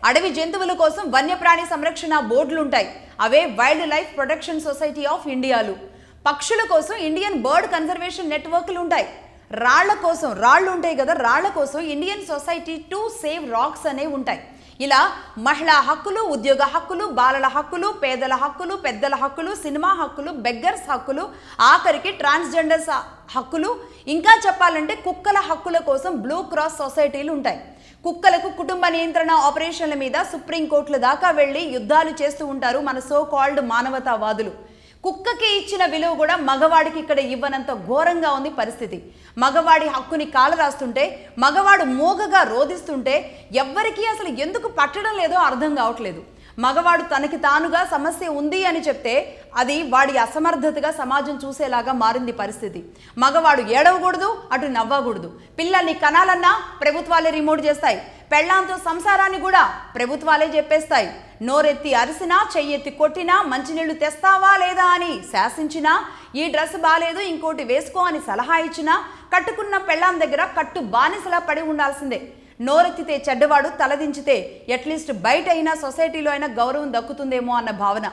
అడవి జంతువుల కోసం వన్యప్రాణి సంరక్షణ బోర్డులు ఉంటాయి. అవే wildlife protection society of ఇండియాలు. పక్షుల కోసం ఇండియన్ బర్డ్ కన్జర్వేషన్ నెట్వర్క్లు ఉంటాయి. రాళ్ళు ఉంటాయి కదా, రాళ్ల కోసం Indian Society to Save Rocks అనేవి ఉంటాయి. ఇలా మహిళా హక్కులు, ఉద్యోగ హక్కులు, బాలల హక్కులు, పేదల హక్కులు, పెద్దల హక్కులు, సినిమా హక్కులు, బెగ్గర్స్ హక్కులు, ఆఖరికి ట్రాన్స్జెండర్స్ హక్కులు, ఇంకా చెప్పాలంటే కుక్కల హక్కుల కోసం బ్లూ క్రాస్ సొసైటీలు ఉంటాయి. కుక్కలకు కుటుంబ నియంత్రణ ఆపరేషన్ల మీద సుప్రీంకోర్టుల దాకా వెళ్లి యుద్ధాలు చేస్తూ ఉంటారు మన సో కాల్డ్ మానవతావాదులు. కుక్కకి ఇచ్చిన విలువ కూడా మగవాడికి ఇక్కడ ఇవ్వనంత ఘోరంగా ఉంది పరిస్థితి. మగవాడి హక్కుని కాలరాస్తుంటే, మగవాడు మోగగా రోధిస్తుంటే ఎవ్వరికీ అసలు ఎందుకు పట్టడం లేదో అర్థం కావట్లేదు. మగవాడు తనకి తానుగా సమస్య ఉంది అని చెప్తే అది వాడి అసమర్థతగా సమాజం చూసేలాగా మారింది పరిస్థితి. మగవాడు ఏడవకూడదు, అటు నవ్వకూడదు. పిల్లల్ని కనాలన్నా ప్రభుత్వాలే రిమోట్ చేస్తాయి. పెళ్ళాంతో సంసారాన్ని కూడా ప్రభుత్వాలే చెప్పేస్తాయి. నోరెత్తి అరిసినా, చెయ్యెత్తి కొట్టినా, మంచినీళ్లు తెస్తావా లేదా అని శాసించినా, ఈ డ్రెస్ బాలేదు ఇంకోటి వేసుకో అని సలహా ఇచ్చినా, కట్టుకున్న పెళ్ళాం దగ్గర కట్టు బానిసలా పడి ఉండాల్సిందే. నోరెత్తితే చెడ్డవాడు, తలదించితే అట్లీస్ట్ బయట అయినా సొసైటీలో అయినా గౌరవం దక్కుతుందేమో అన్న భావన.